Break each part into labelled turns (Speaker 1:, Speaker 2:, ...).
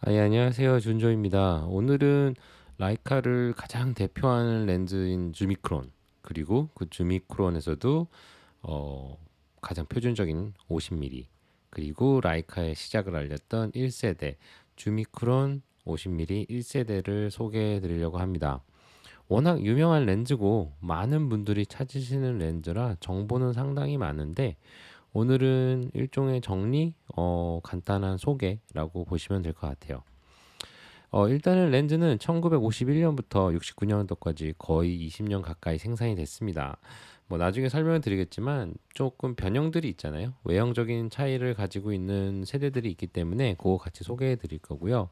Speaker 1: 안녕하세요. 준조입니다. 오늘은 라이카를 가장 대표하는 렌즈인 주미크론, 그리고 그 주미크론에서도 어, 가장 표준적인 50mm, 그리고 라이카의 시작을 알렸던 1세대 주미크론 50mm 1세대를 소개해 드리려고 합니다. 워낙 유명한 렌즈고 많은 분들이 찾으시는 렌즈라 정보는 상당히 많은데, 오늘은 일종의 정리, 간단한 소개라고 보시면 될 것 같아요. 일단은 렌즈는 1951년부터 69년도까지 거의 20년 가까이 생산이 됐습니다. 뭐 나중에 설명을 드리겠지만 조금 변형들이 있잖아요. 외형적인 차이를 가지고 있는 세대들이 있기 때문에 그거 같이 소개해 드릴 거고요.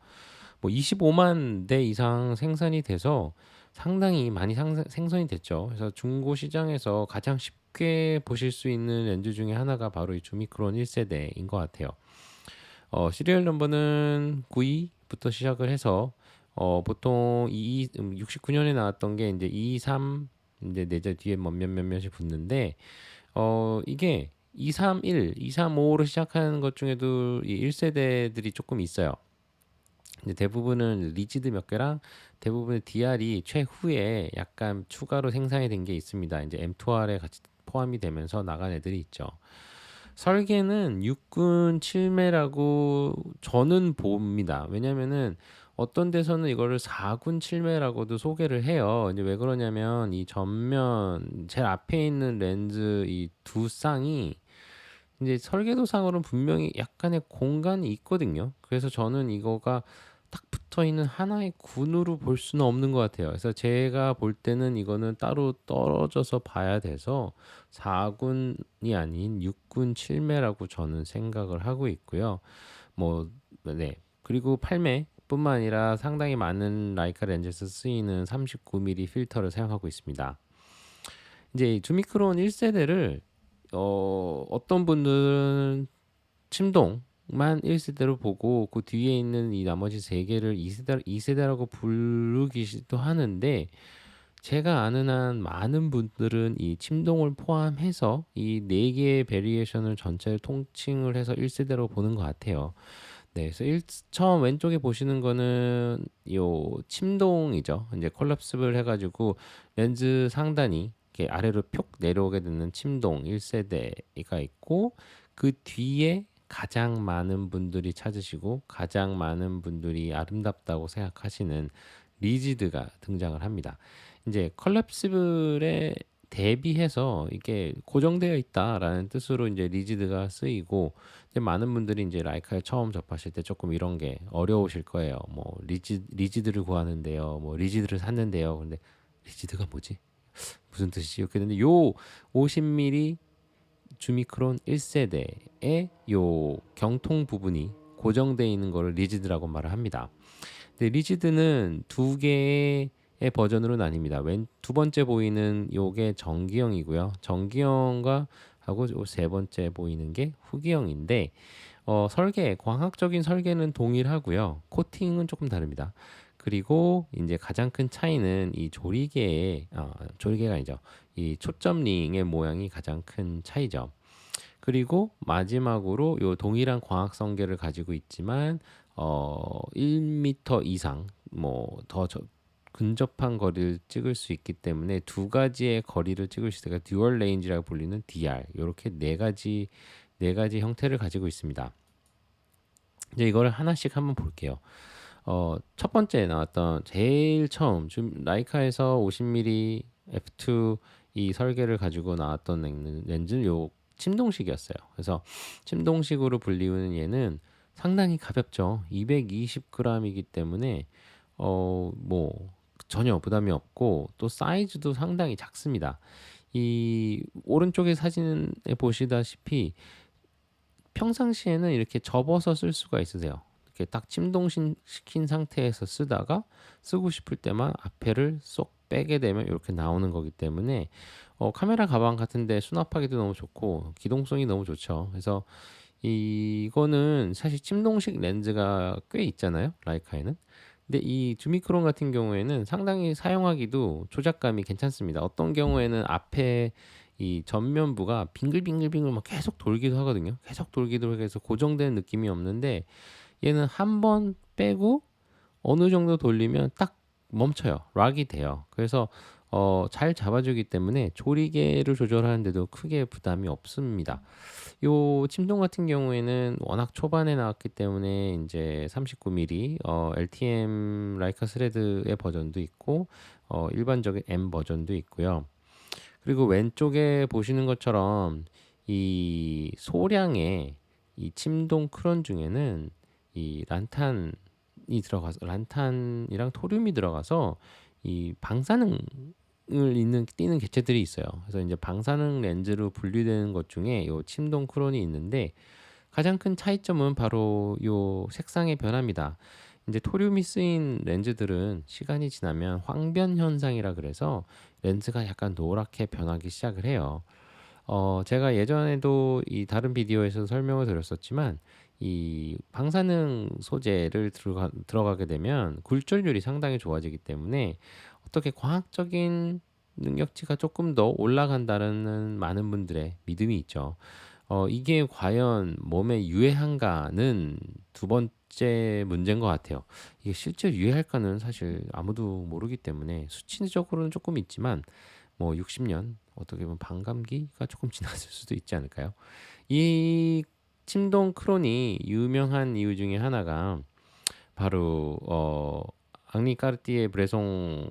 Speaker 1: 뭐 25만 대 이상 생산이 돼서 상당히 많이 생산이 됐죠. 그래서 중고 시장에서 가장 쉽게 보실 수 있는 렌즈 중에 하나가 바로 이 주미크론 1세대인 것 같아요. 시리얼 넘버는 92부터 시작을 해서 보통 69년에 나왔던 게 이제 23, 이제 내자 뒤에 몇몇씩 붙는데, 이게 231, 235로 시작하는 것 중에도 이 1세대들이 조금 있어요. 이제 대부분은 리지드 몇 개랑 대부분의 DR이 최후에 약간 추가로 생산이 된 게 있습니다. 이제 M2R에 같이 포함이 되면서 나간 애들이 있죠. 설계는 육군 7매라고 저는 봅니다. 왜냐면은 어떤 데서는 이거를 4군 7매라고도 소개를 해요. 이제 왜 그러냐면 이 전면 제일 앞에 있는 렌즈 이 두 쌍이 이제 설계도상으로는 분명히 약간의 공간이 있거든요. 그래서 저는 이거가 딱 붙어 있는 하나의 군으로 볼 수는 없는 것 같아요. 그래서 제가 볼 때는 이거는 따로 떨어져서 봐야 돼서 4군이 아닌 6군 7매라고 저는 생각을 하고 있고요. 뭐, 네. 그리고 8매 뿐만 아니라 상당히 많은 라이카 렌즈에서 쓰이는 39mm 필터를 사용하고 있습니다. 이제 주미크론 1세대를 어떤 분들은 침동만 1세대로 보고 그 뒤에 있는 이 나머지 세 개를 2세대라고 부르기도 하는데, 제가 아는 한 많은 분들은 이 침동을 포함해서 이 네 개의 베리에이션을 전체를 통칭을 해서 1세대로 보는 것 같아요. 네, 그래서 처음 왼쪽에 보시는 거는 요 침동이죠. 이제 콜랩스를 해가지고 렌즈 상단이 이렇게 아래로 푹 내려오게 되는 침동 1세대가 있고, 그 뒤에 가장 많은 분들이 찾으시고 가장 많은 분들이 아름답다고 생각하시는 리지드가 등장을 합니다. 이제 컬랩시블에 대비해서 이게 고정되어 있다라는 뜻으로 이제 리지드가 쓰이고, 이제 많은 분들이 이제 라이카에 처음 접하실 때 조금 이런 게 어려우실 거예요. 뭐 리지드를 구하는데요, 뭐 리지드를 샀는데요. 근데 리지드가 뭐지? 무슨 뜻이지? 이렇게 되는데, 요 50mm 주미크론 1세대의 요 경통 부분이 고정되어 있는 거를 리지드라고 말을 합니다. 근데 리지드는 두 개의 버전으로 나뉩니다. 두 번째 보이는 요게 정기형이고요. 정기형과 하고 세 번째 보이는 게 후기형인데, 광학적인 설계는 동일하고요. 코팅은 조금 다릅니다. 그리고 이제 가장 큰 차이는 이 조리개가 아니죠. 이 초점링의 모양이 가장 큰 차이죠. 그리고 마지막으로 요 동일한 광학 성계를 가지고 있지만 1m 이상 뭐더 근접한 거리를 찍을 수 있기 때문에 두 가지의 거리를 찍을 수 있으니까 듀얼 레인지라고 불리는 DR, 이렇게 네 가지 형태를 가지고 있습니다. 이제 이걸 하나씩 한번 볼게요. 첫 번째 나왔던 제일 처음 좀 라이카에서 50mm f2 이 설계를 가지고 나왔던 렌즈는 요 침동식이었어요. 그래서 침동식으로 불리우는 얘는 상당히 가볍죠. 220g이기 때문에 뭐 전혀 부담이 없고, 또 사이즈도 상당히 작습니다. 이 오른쪽의 사진에 보시다시피 평상시에는 이렇게 접어서 쓸 수가 있으세요. 이렇게 딱 침동시킨 상태에서 쓰다가 쓰고 싶을 때만 앞에를 쏙 빼게 되면 이렇게 나오는 거기 때문에 카메라 가방 같은데 수납하기도 너무 좋고 기동성이 너무 좋죠. 그래서 이거는 사실 침동식 렌즈가 꽤 있잖아요, 라이카에는. 근데 이 주미크론 같은 경우에는 상당히 사용하기도 조작감이 괜찮습니다. 어떤 경우에는 앞에 이 전면부가 빙글빙글빙글 막 계속 돌기도 하거든요. 계속 돌기도 해서 고정된 느낌이 없는데, 얘는 한 번 빼고 어느 정도 돌리면 딱 멈춰요. 락이 돼요. 그래서 잘 잡아주기 때문에 조리개를 조절하는데도 크게 부담이 없습니다. 요 침동 같은 경우에는 워낙 초반에 나왔기 때문에 이제 39mm LTM 라이카 스레드의 버전도 있고 일반적인 M 버전도 있고요. 그리고 왼쪽에 보시는 것처럼 이 소량의 이 침동 크론 중에는 이 란탄이랑 토륨이 들어가서 이 방사능을 띠는 개체들이 있어요. 그래서 이제 방사능 렌즈로 분류되는 것 중에 요 침동 크론이 있는데 가장 큰 차이점은 바로 요 색상의 변화입니다. 이제 토륨이 쓰인 렌즈들은 시간이 지나면 황변 현상이라 그래서 렌즈가 약간 노랗게 변하기 시작을 해요. 제가 예전에도 이 다른 비디오에서 설명을 드렸었지만 이 방사능 소재를 들어가게 되면 굴절률이 상당히 좋아지기 때문에 어떻게 과학적인 능력치가 조금 더 올라간다는 많은 분들의 믿음이 있죠. 이게 과연 몸에 유해한가는 두 번째 문제인 것 같아요. 이게 실제 유해할까는 사실 아무도 모르기 때문에 수치적으로는 조금 있지만 뭐 60년 어떻게 보면 반감기가 조금 지났을 수도 있지 않을까요? 이 침동 크론이 유명한 이유 중에 하나가 바로 앙리 까르띠에 브레송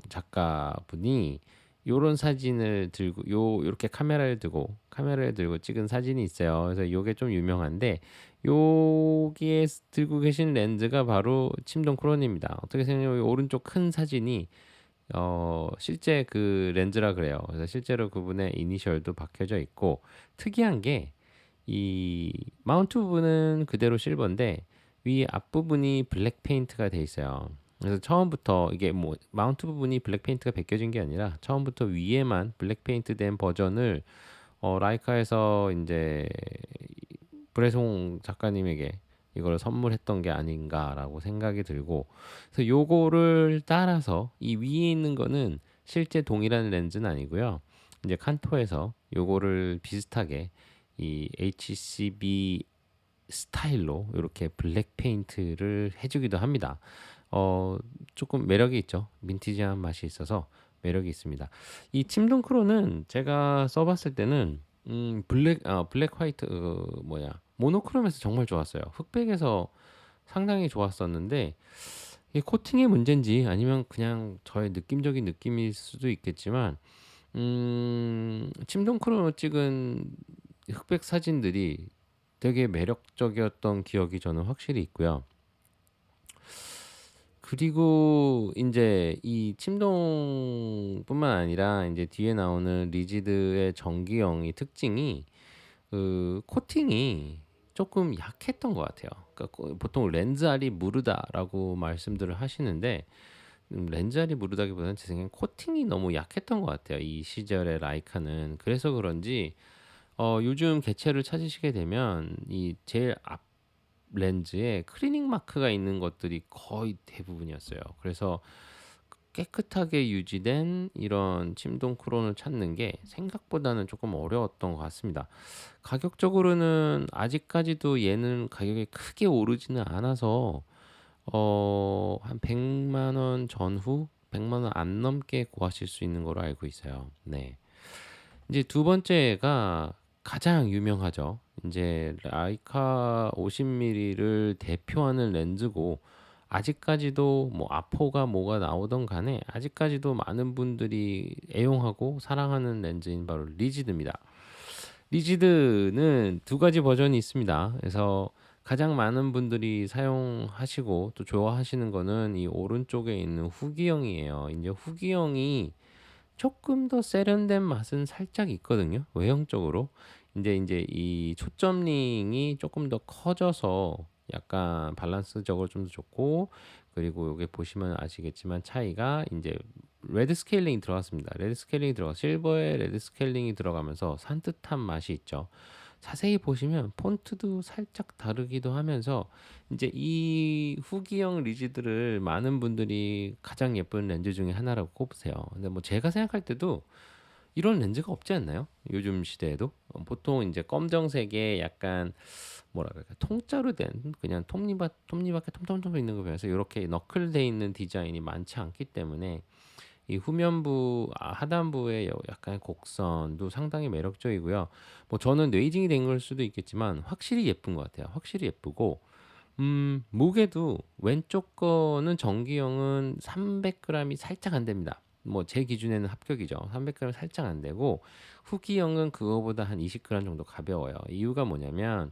Speaker 1: 작가분이 요런 사진을 들고 요렇게 카메라를 들고 찍은 사진이 있어요. 그래서 요게 좀 유명한데 여기에 들고 계신 렌즈가 바로 침동 크론입니다. 어떻게 생각하면 오른쪽 큰 사진이 실제 그 렌즈라 그래요. 그래서 실제로 그분의 이니셜도 박혀져 있고 특이한 게 이 마운트 부분은 그대로 실버인데 위 앞부분이 블랙 페인트가 돼 있어요. 그래서 처음부터 이게 뭐 마운트 부분이 블랙 페인트가 벗겨진 게 아니라 처음부터 위에만 블랙 페인트 된 버전을 라이카에서 이제 브레송 작가님에게 이걸 선물했던 게 아닌가라고 생각이 들고 그래서 요거를 따라서 이 위에 있는 거는 실제 동일한 렌즈는 아니고요. 이제 칸토에서 요거를 비슷하게 이 HCB 스타일로 이렇게 블랙 페인트를 해주기도 합니다. 조금 매력이 있죠. 민티지한 맛이 있어서 매력이 있습니다. 이 침동 크로는 제가 써봤을 때는 블랙 화이트 모노크롬에서 정말 좋았어요. 흑백에서 상당히 좋았었는데 이게 코팅의 문제인지 아니면 그냥 저의 느낌적인 느낌일 수도 있겠지만 침동 크로 찍은 흑백 사진들이 되게 매력적이었던 기억이 저는 확실히 있고요. 그리고 인제 이 침동뿐만 아니라 인제 뒤에 나오는 리지드의 전기형이 특징이 그 코팅이 조금 약했던 것 같아요. 그러니까 보통 렌즈알이 무르다라고 말씀들을 하시는데 렌즈알이 무르다기보다는 제 생각엔 코팅이 너무 약했던 것 같아요. 이 시절의 라이카는. 그래서 그런지 요즘 개체를 찾으시게 되면 이 제일 앞 렌즈에 크리닝 마크가 있는 것들이 거의 대부분이었어요. 그래서 깨끗하게 유지된 이런 침동 크론을 찾는 게 생각보다는 조금 어려웠던 것 같습니다. 가격적으로는 아직까지도 얘는 가격이 크게 오르지는 않아서 한 100만 원 전후 100만 원 안 넘게 구하실 수 있는 걸로 알고 있어요. 네. 이제 두 번째가 가장 유명하죠. 이제 라이카 50mm를 대표하는 렌즈고 아직까지도 뭐 아포가 뭐가 나오던 간에 아직까지도 많은 분들이 애용하고 사랑하는 렌즈인 바로 리지드입니다. 리지드는 두 가지 버전이 있습니다. 그래서 가장 많은 분들이 사용하시고 또 좋아하시는 거는 이 오른쪽에 있는 후기형이에요. 이제 후기형이 조금 더 세련된 맛은 살짝 있거든요. 외형적으로. 이제 이 초점링이 조금 더 커져서 약간 밸런스적으로 좀 더 좋고 그리고 여기 보시면 아시겠지만 차이가 이제 레드 스케일링이 들어갔습니다. 레드 스케일링이 들어가 실버에 레드 스케일링이 들어가면서 산뜻한 맛이 있죠. 자세히 보시면 폰트도 살짝 다르기도 하면서 이제 이 후기형 리지드를 많은 분들이 가장 예쁜 렌즈 중에 하나라고 꼽으세요. 근데 뭐 제가 생각할 때도 이런 렌즈가 없지 않나요? 요즘 시대에도 보통 이제 검정색에 약간 뭐라 그럴까 통짜로 된 그냥 톱니바퀴 톰톰톰 있는 거 비해서 이렇게 너클돼 있는 디자인이 많지 않기 때문에 이 후면부 하단부의 약간의 곡선도 상당히 매력적이고요. 뭐 저는 뇌이징이 된 걸 수도 있겠지만 확실히 예쁜 것 같아요. 확실히 예쁘고 무게도 왼쪽 거는 전기형은 300g이 살짝 안 됩니다. 뭐 제 기준에는 합격이죠. 300g 살짝 안 되고 후기형은 그거보다 한 20g 정도 가벼워요. 이유가 뭐냐면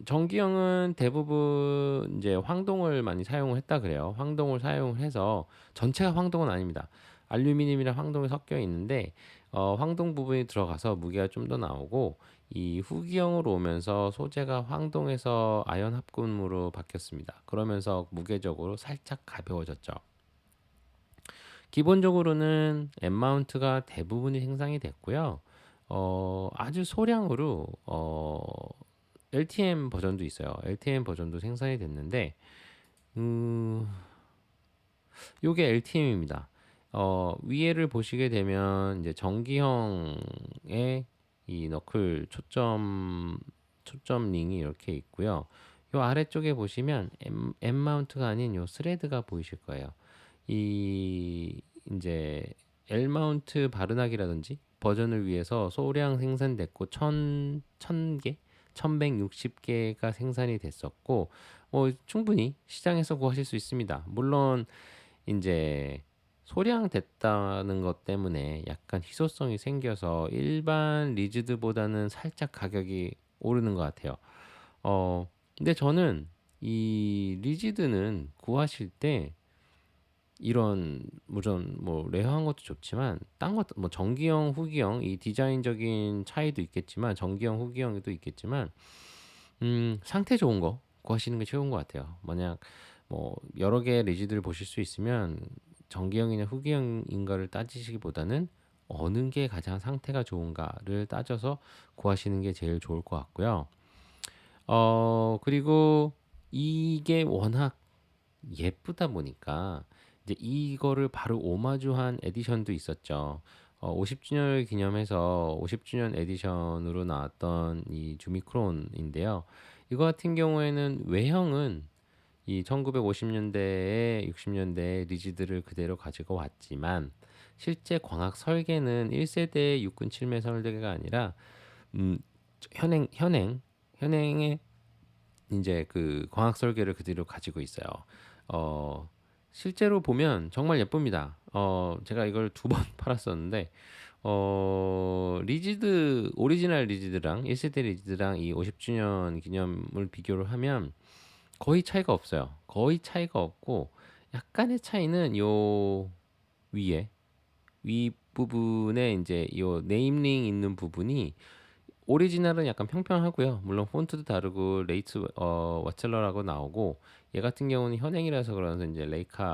Speaker 1: 전기형은 대부분 이제 황동을 많이 사용을 했다 그래요. 황동을 사용을 해서 전체가 황동은 아닙니다. 알루미늄이랑 황동이 섞여 있는데 황동 부분이 들어가서 무게가 좀 더 나오고 이 후기형으로 오면서 소재가 황동에서 아연 합금으로 바뀌었습니다. 그러면서 무게적으로 살짝 가벼워졌죠. 기본적으로는 M 마운트가 대부분이 생산이 됐고요. 아주 소량으로 LTM 버전도 있어요. LTM 버전도 생산이 됐는데, 요게 LTM입니다. 위에를 보시게 되면 이제 전기형의 이 너클 초점 링이 이렇게 있고요. 요 아래쪽에 보시면 M 마운트가 아닌 요 스레드가 보이실 거예요. 이 이제 L 마운트 바르나기라든지 버전을 위해서 소량 생산됐고 1000개 1160개가 생산이 됐었고 충분히 시장에서 구하실 수 있습니다. 물론 이제 소량됐다는 것 때문에 약간 희소성이 생겨서 일반 리지드보다는 살짝 가격이 오르는 것 같아요. 근데 저는 이 리지드는 구하실 때 이런 물론 뭐 레어한 것도 좋지만 딴 것 뭐 전기형 후기형 이 디자인적인 차이도 있겠지만 전기형 후기형도 있겠지만 상태 좋은 거 구하시는 게 최고인 것 같아요. 만약 뭐 여러 개의 리지드를 보실 수 있으면 전기형이냐 후기형인가를 따지시기보다는 어느 게 가장 상태가 좋은가를 따져서 구하시는 게 제일 좋을 것 같고요. 그리고 이게 워낙 예쁘다 보니까 이제 이거를 바로 오마주한 에디션도 있었죠. 50주년을 기념해서 50주년 에디션으로 나왔던 이 주미크론인데요. 이거 같은 경우에는 외형은 이 1950년대에 60년대 리지드를 그대로 가지고 왔지만 실제 광학 설계는 1세대 육군 7매 설계가 아니라 음, 현행의 이제 그 광학 설계를 그대로 가지고 있어요. 어, 실제로 보면 정말 예쁩니다. 제가 이걸 두 번 팔았었는데, 리지드, 오리지널 리지드랑 1세대 리지드랑 이 50주년 기념을 비교를 하면 거의 차이가 없어요. 거의 차이가 없고, 약간의 차이는 요 위에, 위 부분에 이제 요 네임링 있는 부분이 오리지널은 약간 평평하고요. 물론 폰트도 다르고 레이트 와첼러라고 나오고 얘 같은 경우는 현행이라서 그러면서 이제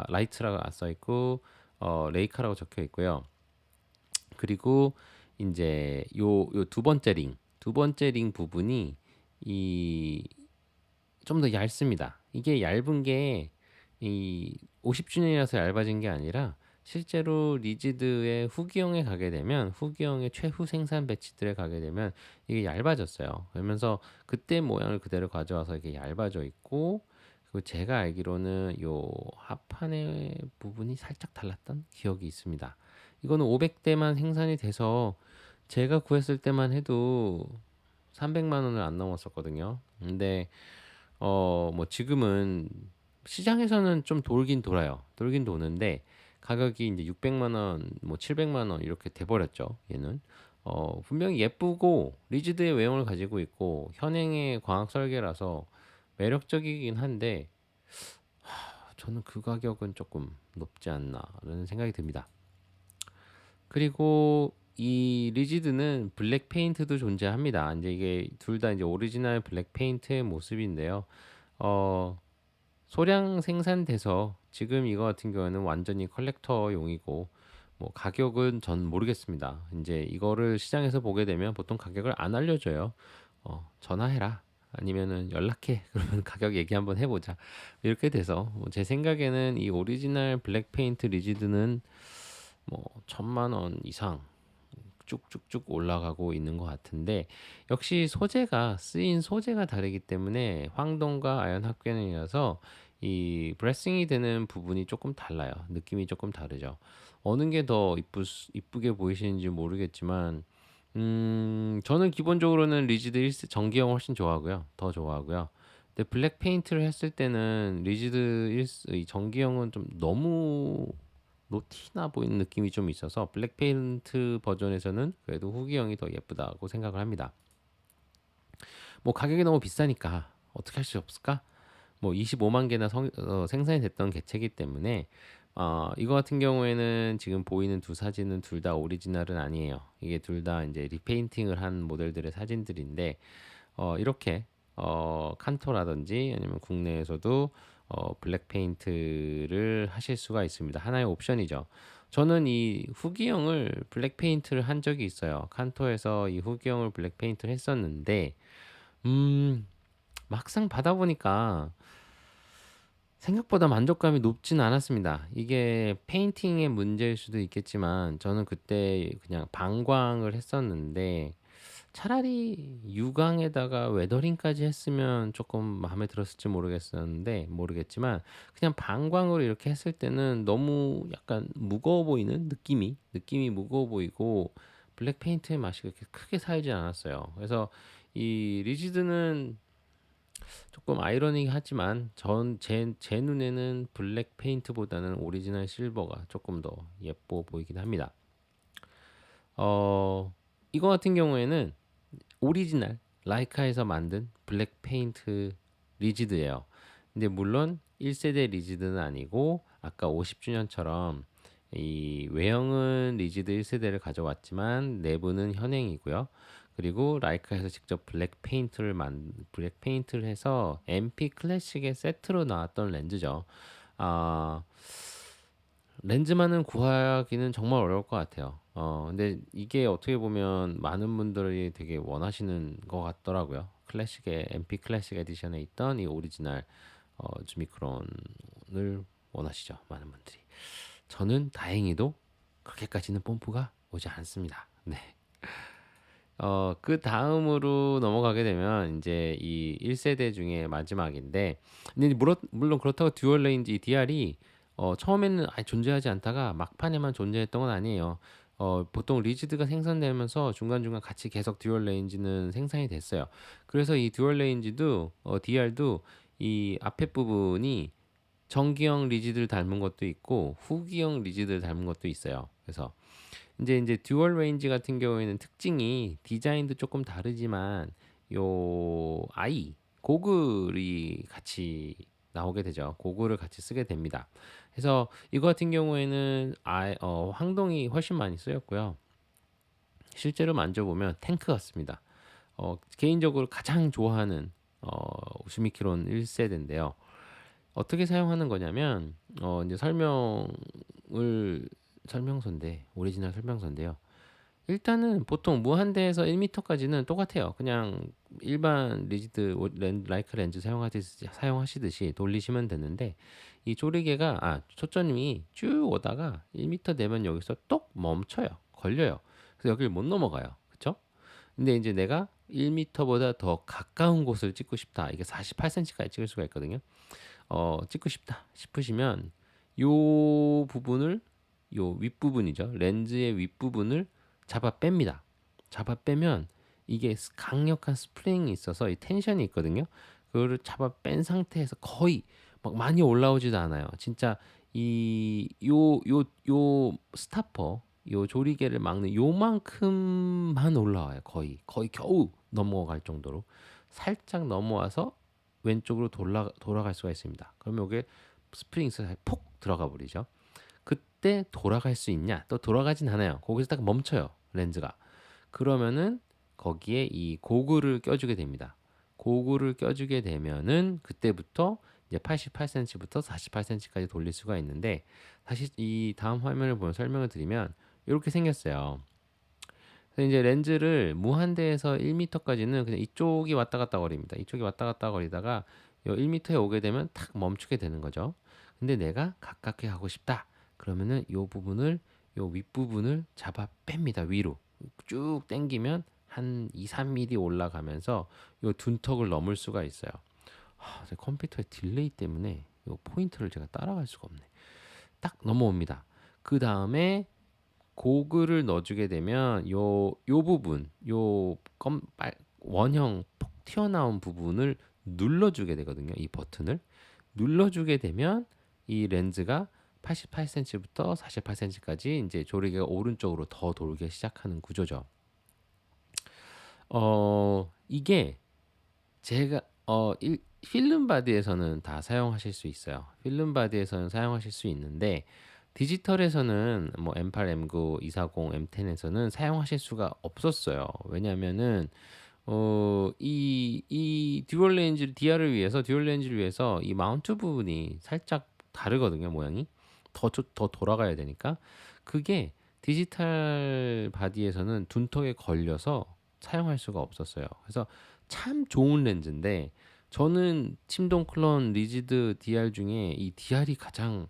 Speaker 1: 라이트라고 써 있고 레이카라고 적혀 있고요. 그리고 이제 요 두 번째 링 부분이 이 좀 더 얇습니다. 이게 얇은 게 이 50주년이라서 얇아진 게 아니라 실제로 리지드의 후기형에 가게 되면 후기형의 최후 생산 배치들에 가게 되면 이게 얇아졌어요. 그러면서 그때 모양을 그대로 가져와서 이게 얇아져 있고 그리고 제가 알기로는 요 하판의 부분이 살짝 달랐던 기억이 있습니다. 이거는 500대만 생산이 돼서 제가 구했을 때만 해도 300만 원을 안 넘었었거든요. 근데 뭐 지금은 시장에서는 좀 돌긴 돌아요. 돌긴 도는데 가격이 이제 600만 원, 뭐 700만 원 이렇게 돼 버렸죠. 얘는 분명히 예쁘고 리지드의 외형을 가지고 있고 현행의 광학 설계라서 매력적이긴 한데 저는 그 가격은 조금 높지 않나라는 생각이 듭니다. 그리고 이 리지드는 블랙 페인트도 존재합니다. 이제 이게 둘 다 이제 오리지널 블랙 페인트의 모습인데요. 어, 소량 생산돼서 지금 이거 같은 경우에는 완전히 컬렉터용이고 뭐 가격은 전 모르겠습니다. 이제 이거를 시장에서 보게 되면 보통 가격을 안 알려줘요. 전화해라. 아니면은 연락해. 그러면 가격 얘기 한번 해보자. 이렇게 돼서 뭐제 생각에는 이 오리지널 블랙 페인트 리지드는 뭐 1000만 원 이상 쭉쭉쭉 올라가고 있는 것 같은데 역시 소재가 쓰인 소재가 다르기 때문에 황동과 아연 합금이라서 이 브레싱이 되는 부분이 조금 달라요. 느낌이 조금 다르죠. 어느 게 더 이쁘게 보이시는지 모르겠지만 저는 기본적으로는 리지드 1세 전기형 훨씬 좋아하고요. 더 좋아하고요. 근데 블랙 페인트를 했을 때는 리지드 1세 이 전기형은 좀 너무 노티나 보이는 느낌이 좀 있어서 블랙 페인트 버전에서는 그래도 후기형이 더 예쁘다고 생각을 합니다. 뭐 가격이 너무 비싸니까 어떻게 할 수 없을까? 뭐 25만 개나 생산이 됐던 개체이기 때문에 이거 같은 경우에는 지금 보이는 두 사진은 둘 다 오리지널은 아니에요. 이게 둘 다 이제 리페인팅을 한 모델들의 사진들인데 이렇게 칸토라든지 아니면 국내에서도 블랙 페인트를 하실 수가 있습니다. 하나의 옵션이죠. 저는 이 후기형을 블랙 페인트를 한 적이 있어요. 칸토에서 이 후기형을 블랙 페인트를 했었는데 막상 받아보니까 생각보다 만족감이 높진 않았습니다. 이게 페인팅의 문제일 수도 있겠지만 저는 그때 그냥 방광을 했었는데 차라리 유광에다가 웨더링까지 했으면 조금 마음에 들었을지 모르겠지만 그냥 방광으로 이렇게 했을 때는 너무 약간 무거워 보이는 느낌이 무거워 보이고 블랙 페인트의 맛이 그렇게 크게 살지 않았어요. 그래서 이 리지드는 조금 아이러니하지만 제 눈에는 블랙 페인트보다는 오리지널 실버가 조금 더 예뻐 보이긴 합니다. 이거 같은 경우에는 오리지널 라이카에서 만든 블랙 페인트 리지드예요. 근데 물론 1세대 리지드는 아니고 아까 50주년처럼 이 외형은 리지드 1세대를 가져왔지만 내부는 현행이고요. 그리고 라이카에서 직접 블랙 페인트를 해서 MP 클래식의 세트로 나왔던 렌즈죠. 아, 렌즈만은 구하기는 정말 어려울 것 같아요. 근데 이게 어떻게 보면 많은 분들이 되게 원하시는 것 같더라고요. MP 클래식 에디션에 있던 이 오리지널 주미크론을 원하시죠, 많은 분들이. 저는 다행히도 그렇게까지는 pom프가 오지 않습니다. 네. 그 다음으로 넘어가게 되면 이제 이 1세대 중에 마지막인데, 근데 물론 그렇다고 듀얼 레인지 DR이 처음에는 아예 존재하지 않다가 막판에만 존재했던 건 아니에요. 보통 리지드가 생산되면서 중간중간 같이 계속 듀얼 레인지는 생산이 됐어요. 그래서 이 듀얼 레인지도 DR도 이 앞에 부분이 전기형 리지드를 닮은 것도 있고 후기형 리지드를 닮은 것도 있어요. 그래서 이제 듀얼 레인지 같은 경우에는 특징이 디자인도 조금 다르지만 요 고글이 같이 나오게 되죠. 고글을 같이 쓰게 됩니다. 그래서 이거 같은 경우에는 황동이 훨씬 많이 쓰였고요. 실제로 만져보면 탱크 같습니다. 개인적으로 가장 좋아하는 우스미키론 1세대인데요. 어떻게 사용하는 거냐면 이제 설명서인데 오리지널 설명서인데요. 일단은 보통 무한대에서 1m까지는 똑같아요. 그냥 일반 라이카 렌즈 사용하시듯이 돌리시면 되는데 이 조리개가 초점이 쭉 오다가 1m 되면 여기서 똑 멈춰요. 걸려요. 그래서 여기를 못 넘어가요. 그쵸? 근데 이제 내가 1m보다 더 가까운 곳을 찍고 싶다. 이게 48cm까지 찍을 수가 있거든요. 찍고 싶다 싶으시면 요 부분을 요 윗부분이죠. 렌즈의 윗부분을 잡아 뺍니다. 잡아 빼면 이게 강력한 스프링이 있어서 이 텐션이 있거든요. 그거를 잡아 뺀 상태에서 거의 막 많이 올라오지도 않아요. 진짜 요 스타퍼 요 조리개를 막는 요만큼만 올라와요. 거의 겨우 넘어갈 정도로 살짝 넘어와서 왼쪽으로 돌아갈 수가 있습니다. 그러면 이게 스프링스에 폭 들어가 버리죠. 그때 돌아갈 수 있냐? 또 돌아가진 않아요. 거기서 딱 멈춰요. 렌즈가. 그러면은 거기에 이 고글을 껴주게 됩니다. 고글을 껴주게 되면은 그때부터 이제 88cm부터 48cm까지 돌릴 수가 있는데 다시 이 다음 화면을 보면 설명을 드리면 이렇게 생겼어요. 그래서 이제 렌즈를 무한대에서 1m까지는 그냥 이쪽이 왔다 갔다 거립니다. 이쪽이 왔다 갔다 거리다가 요 1m에 오게 되면 탁 멈추게 되는 거죠. 근데 내가 가깝게 가고 싶다. 그러면은 요 윗부분을 잡아 뺍니다. 위로. 쭉 당기면 한 2, 3mm 올라가면서 요 둔턱을 넘을 수가 있어요. 제 컴퓨터의 딜레이 때문에 요 포인트를 제가 따라갈 수가 없네. 딱 넘어옵니다. 그 다음에 고글을 넣어주게 되면 요 부분, 원형 폭 튀어나온 부분을 눌러주게 되거든요. 이 버튼을 눌러주게 되면 이 렌즈가 88cm부터 48cm까지 이제 조리개가 오른쪽으로 더 돌기 시작하는 구조죠. 이게 제가 필름 바디에서는 다 사용하실 수 있어요. 필름 바디에서는 사용하실 수 있는데 디지털에서는 뭐 M8, M9, 240, M10에서는 사용하실 수가 없었어요. 왜냐면은 이 듀얼 렌즈 듀얼 렌즈를 위해서 이 마운트 부분이 살짝 다르거든요, 모양이. 더 돌아가야 되니까. 그게 디지털 바디에서는 둔턱에 걸려서 사용할 수가 없었어요. 그래서 참 좋은 렌즈인데 저는 침동 클론 리지드 DR 중에 이 DR이 가장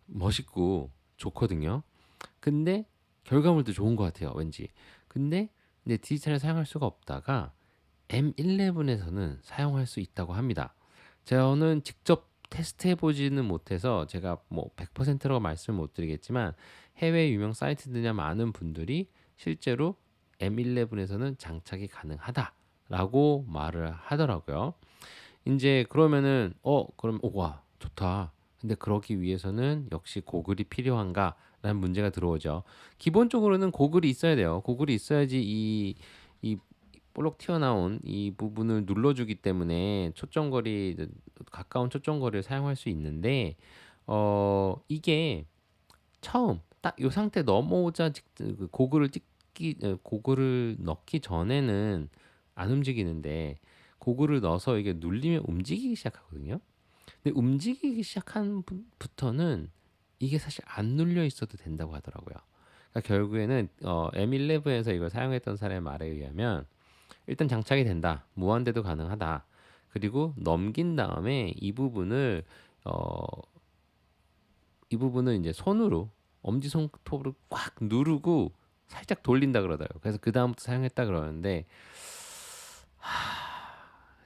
Speaker 1: 멋있고 좋거든요. 근데 결과물도 좋은 것 같아요, 왠지. 근데 이제 디지털을 사용할 수가 없다가 M11에서는 사용할 수 있다고 합니다. 저는 직접 테스트해 보지는 못해서 제가 뭐 100%라고 말씀을 못 드리겠지만 해외 유명 사이트들이나 많은 분들이 실제로 M11에서는 장착이 가능하다라고 말을 하더라고요. 이제 그러면은 그럼 와 좋다. 근데 그러기 위해서는 역시 고글이 필요한가라는 문제가 들어오죠. 기본적으로는 고글이 있어야 돼요. 고글이 있어야지 이 볼록 튀어나온 이 부분을 눌러주기 때문에 가까운 초점거리를 사용할 수 있는데 이게 처음 딱 이 상태 넘어오자 그 고글을 넣기 전에는 안 움직이는데 고글을 넣어서 이게 눌리면 움직이기 시작하거든요. 근데 움직이기 시작한 부터는 이게 사실 안 눌려 있어도 된다고 하더라고요. 그러니까 결국에는 M11에서 이걸 사용했던 사람의 말에 의하면 일단 장착이 된다. 무한대도 가능하다. 그리고 넘긴 다음에 어, 이 부분을 이제 손으로 엄지손톱으로 꽉 누르고 살짝 돌린다 그러더라고요. 그래서 그 다음부터 사용했다 그러는데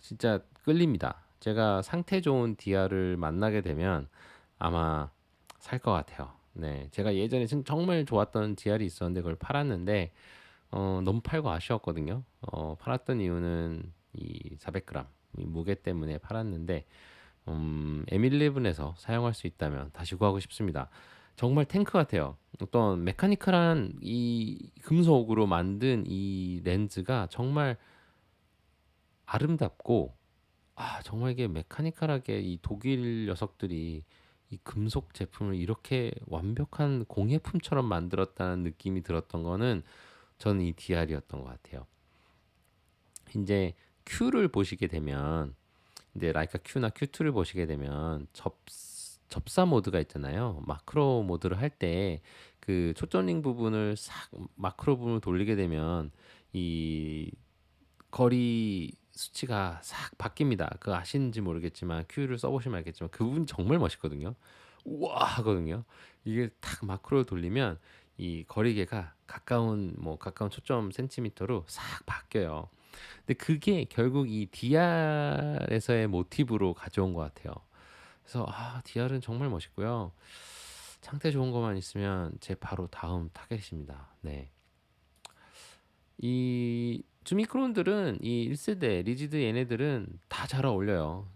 Speaker 1: 진짜 끌립니다. 제가 상태 좋은 DR을 만나게 되면 아마 살 것 같아요. 네, 제가 예전에 정말 좋았던 DR이 있었는데 그걸 팔았는데 너무 팔고 아쉬웠거든요. 팔았던 이유는 이 400g 이 무게 때문에 팔았는데 M11에서 사용할 수 있다면 다시 구하고 싶습니다. 정말 탱크 같아요. 어떤 메카니컬한 이 금속으로 만든 이 렌즈가 정말 아름답고 정말 이게 메카니컬하게 이 독일 녀석들이 이 금속 제품을 이렇게 완벽한 공예품처럼 만들었다는 느낌이 들었던 거는 저는 이 DR이었던 것 같아요. 이제 Q를 보시게 되면 이제 라이카 Q나 Q2를 보시게 되면 접사 모드가 있잖아요. 마크로 모드를 할 때 그 초점링 부분을 싹 마크로 부분을 돌리게 되면 이 거리 수치가 싹 바뀝니다. 그거 아시는지 모르겠지만 Q를 써보시면 알겠지만 그 부분 정말 멋있거든요. 우와 하거든요. 이게 딱 마크로 돌리면 이 거리계가 가까운 초점 센티미터로 싹 바뀌어요. 근데 그게 결국 이 DR에서의 모티브로 가져온 것 같아요. 그래서 DR은 정말 멋있고요. 상태 좋은 것만 있으면 제 바로 다음 타겟입니다. 네. 이 주미크론들은 이 1세대 리지드 얘네들은 다 잘 어울려요.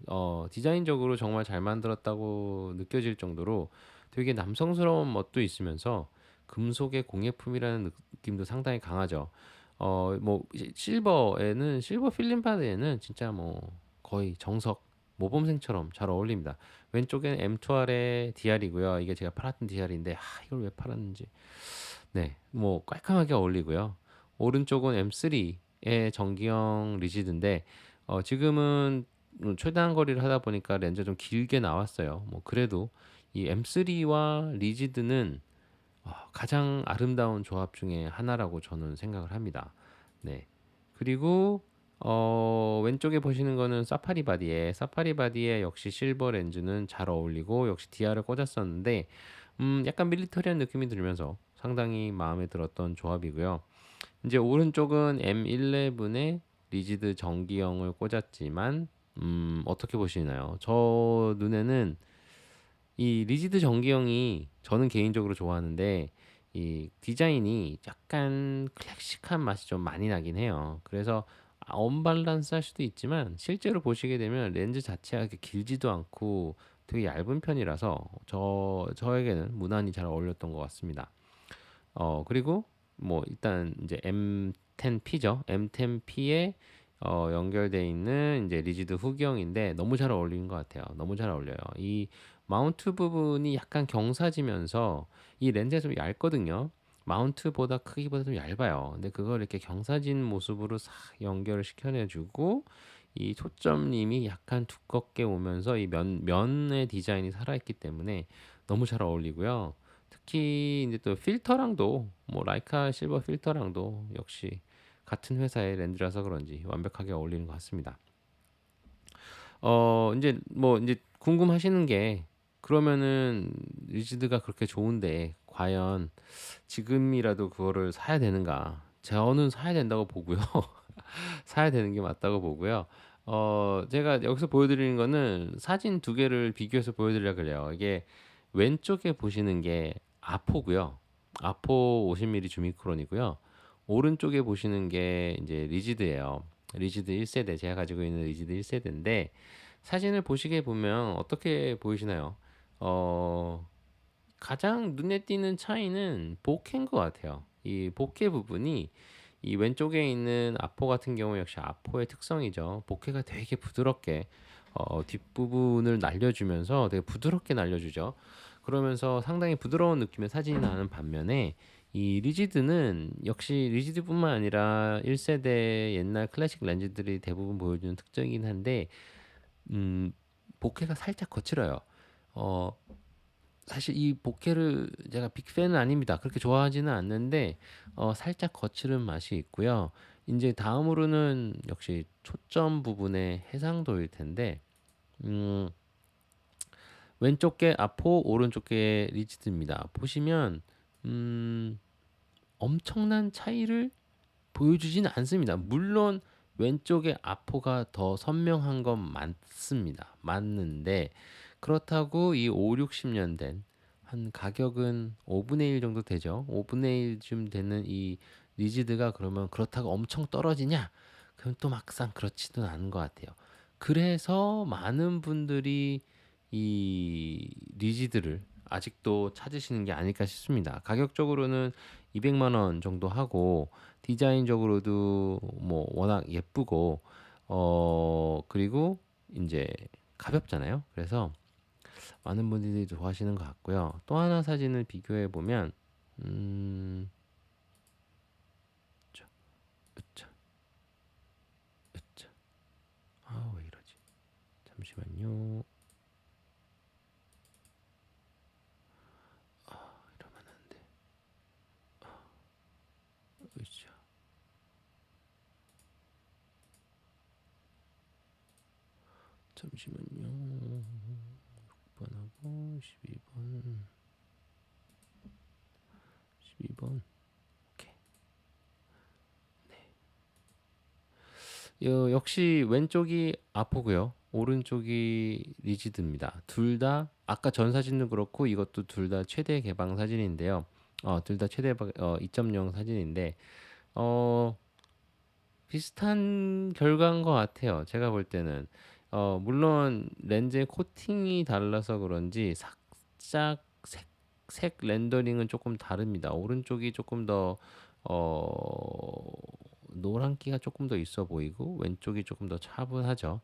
Speaker 1: 디자인적으로 정말 잘 만들었다고 느껴질 정도로 되게 남성스러운 멋도 있으면서 금속의 공예품이라는 느낌도 상당히 강하죠. 뭐 실버 필름 바디에는 진짜 뭐 거의 정석 모범생처럼 잘 어울립니다. 왼쪽엔 M2R의 DR이고요. 이게 제가 팔았던 DR인데 이걸 왜 팔았는지. 네, 뭐 깔끔하게 어울리고요. 오른쪽은 M3의 전기형 리지드인데 지금은 최대한 거리를 하다 보니까 렌즈 좀 길게 나왔어요. 뭐 그래도 이 M3와 리지드는 가장 아름다운 조합 중에 하나라고 저는 생각을 합니다. 네. 그리고 왼쪽에 보시는 거는 사파리 바디에 역시 실버 렌즈는 잘 어울리고 역시 DR을 꽂았었는데 약간 밀리터리한 느낌이 들면서 상당히 마음에 들었던 조합이고요. 이제 오른쪽은 M11에 리지드 전기형을 꽂았지만 어떻게 보시나요? 저 눈에는 이 리지드 전기형이 저는 개인적으로 좋아하는데 이 디자인이 약간 클래식한 맛이 좀 많이 나긴 해요. 그래서 언밸런스할 수도 있지만 실제로 보시게 되면 렌즈 자체가 그렇게 길지도 않고 되게 얇은 편이라서 저에게는 무난히 잘 어울렸던 것 같습니다. 그리고 뭐 일단 이제 M10P죠. M10P에 연결돼 있는 이제 리지드 후기형인데 너무 잘 어울리는 것 같아요. 너무 잘 어울려요. 이 마운트 부분이 약간 경사지면서 이 렌즈가 좀 얇거든요. 마운트보다 크기보다 좀 얇아요. 근데 그걸 이렇게 경사진 모습으로 싹 연결을 시켜내주고 이 초점림이 약간 두껍게 오면서 이 면의 디자인이 살아있기 때문에 너무 잘 어울리고요. 특히 이제 또 필터랑도 뭐 라이카 실버 필터랑도 역시 같은 회사의 렌즈라서 그런지 완벽하게 어울리는 것 같습니다. 이제 뭐 이제 궁금하시는 게 그러면은 리지드가 그렇게 좋은데 과연 지금이라도 그거를 사야 되는가? 저는 사야 된다고 보고요. 사야 되는 게 맞다고 보고요. 제가 여기서 보여드리는 거는 사진 두 개를 비교해서 보여드리려고 그래요. 이게 왼쪽에 보시는 게 아포고요. 아포 50mm 주미크론이고요. 오른쪽에 보시는 게 이제 리지드예요. 리지드 1세대, 제가 가지고 있는 리지드 1세대인데 사진을 보시게 보면 어떻게 보이시나요? 어, 가장 눈에 띄는 차이는 보케인 것 같아요. 이 보케 부분이 이 왼쪽에 있는 아포 같은 경우 역시 아포의 특성이죠. 보케가 되게 부드럽게 뒷부분을 날려주면서 되게 부드럽게 날려주죠. 그러면서 상당히 부드러운 느낌의 사진이 나는 반면에 이 리지드는 역시 리지드뿐만 아니라 1세대 옛날 클래식 렌즈들이 대부분 보여주는 특징이긴 한데 음, 보케가 살짝 거칠어요. 어, 사실 이 보케를 제가 빅팬은 아닙니다. 그렇게 좋아하지는 않는데 살짝 거칠은 맛이 있고요. 이제 다음으로는 역시 초점 부분의 해상도일 텐데 음, 왼쪽 게 아포, 오른쪽 게 리지드입니다. 보시면 음, 엄청난 차이를 보여주진 않습니다. 물론 왼쪽에 아포가 더 선명한 건 맞습니다. 맞는데 그렇다고 이 5, 60년 된 한 가격은 5분의 1 정도 되죠. 5분의 1쯤 되는 이 리지드가 그러면 그렇다고 엄청 떨어지냐? 그럼 또 막상 그렇지도 않은 것 같아요. 그래서 많은 분들이 이 리지드를 아직도 찾으시는 게 아닐까 싶습니다. 가격적으로는 200만 원 정도 하고 디자인적으로도 뭐 워낙 예쁘고 그리고 이제 가볍잖아요. 그래서 많은 분들이 좋아하시는 것 같고요. 또 하나 사진을 비교해 보면 음, 자, 으차, 으차. 왜 이러지? 잠시만요. 이러면 안 돼. 으차. 잠시만요. 6번하고 12번. 12번. 오케이. 역시 왼쪽이 아포고요. 오른쪽이 리지드입니다. 둘 다 아까 전 사진도 그렇고 이것도 둘 다 최대 개방 사진인데요. 둘 다 최대 2.0 사진인데 어, 비슷한 결과인 것 같아요. 제가 볼 때는 물론 렌즈의 코팅이 달라서 그런지 살짝 색 렌더링은 조금 다릅니다. 오른쪽이 조금 더 어, 노란기가 조금 더 있어 보이고 왼쪽이 조금 더 차분하죠.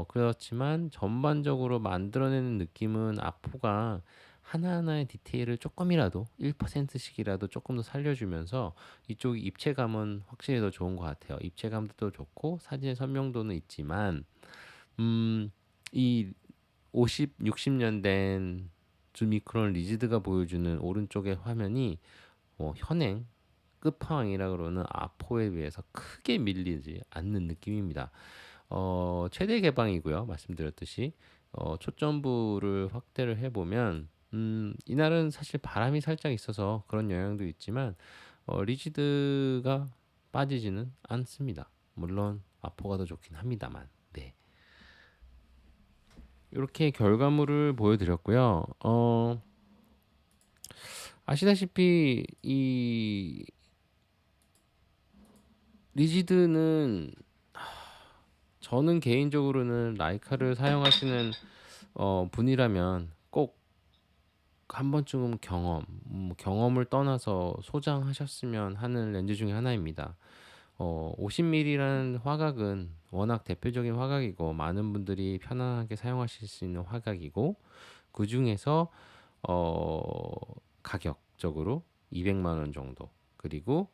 Speaker 1: 그렇지만 전반적으로 만들어내는 느낌은 아포가 하나하나의 디테일을 조금이라도 1%씩이라도 조금 더 살려주면서 이쪽 입체감은 확실히 더 좋은 것 같아요. 입체감도 더 좋고 사진의 선명도는 있지만 이 50, 60년 된 주미크론 리지드가 보여주는 오른쪽의 화면이 현행 끝판왕이라 그러는 아포에 비해서 크게 밀리지 않는 느낌입니다. 최대 개방이고요. 말씀드렸듯이 초점부를 확대를 해보면 이날은 사실 바람이 살짝 있어서 그런 영향도 있지만 리지드가 빠지지는 않습니다. 물론 아포가 더 좋긴 합니다만. 네. 이렇게 결과물을 보여드렸고요. 아시다시피 이 리지드는 저는 개인적으로는 라이카를 사용하시는 분이라면 꼭 한 번쯤은 경험을 떠나서 소장하셨으면 하는 렌즈 중에 하나입니다. 50mm라는 화각은 워낙 대표적인 화각이고 많은 분들이 편안하게 사용하실 수 있는 화각이고 그 중에서 어, 가격적으로 200만 원 정도 그리고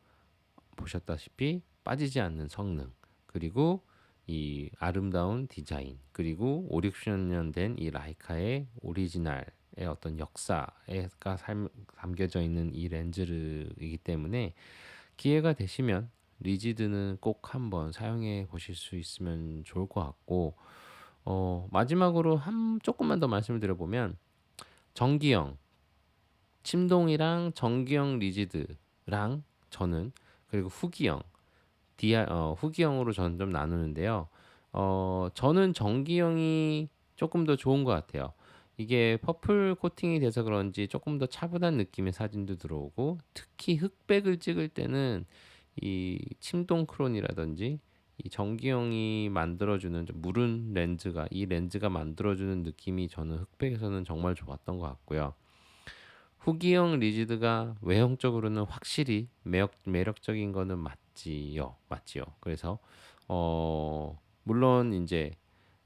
Speaker 1: 보셨다시피 빠지지 않는 성능 그리고 이 아름다운 디자인 그리고 5, 60년 된 이 라이카의 오리지널의 어떤 역사가 담겨져 있는 이 렌즈이기 때문에 기회가 되시면 리지드는 꼭 한번 사용해 보실 수 있으면 좋을 것 같고 마지막으로 조금만 더 말씀을 드려보면 정기형 침동이랑 정기형 리지드랑 저는 그리고 후기형 후기형으로 저는 좀 나누는데요. 저는 정기형이 조금 더 좋은 것 같아요. 이게 퍼플 코팅이 돼서 그런지 조금 더 차분한 느낌의 사진도 들어오고 특히 흑백을 찍을 때는 이 침동 크론이라든지 이 전기형이 만들어주는 좀 무른 렌즈가 이 렌즈가 만들어주는 느낌이 저는 흑백에서는 정말 좋았던 것 같고요. 후기형 리지드가 외형적으로는 확실히 매력적인 거는 맞지요. 그래서 물론 이제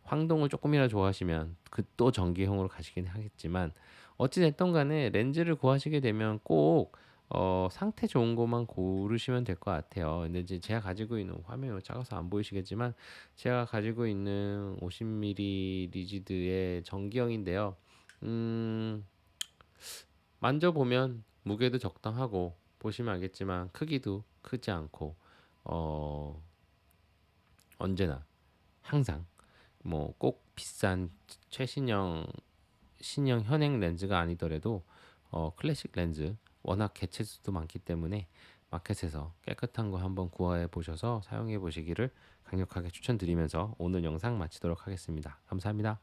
Speaker 1: 황동을 조금이나 좋아하시면 그 또 전기형으로 가시긴 하겠지만 어찌 됐든 간에 렌즈를 구하시게 되면 꼭 상태 좋은 것만 고르시면 될 것 같아요. 근데 이제 제가 가지고 있는 화면이 작아서 안 보이시겠지만 제가 가지고 있는 50mm 리지드의 전기형인데요. 음, 만져보면 무게도 적당하고 보시면 알겠지만 크기도 크지 않고 어, 언제나 항상 뭐 꼭 비싼 최신형 신형 현행 렌즈가 아니더라도 클래식 렌즈 워낙 개체수도 많기 때문에 마켓에서 깨끗한 거 한번 구해 보셔서 사용해 보시기를 강력하게 추천드리면서 오늘 영상 마치도록 하겠습니다. 감사합니다.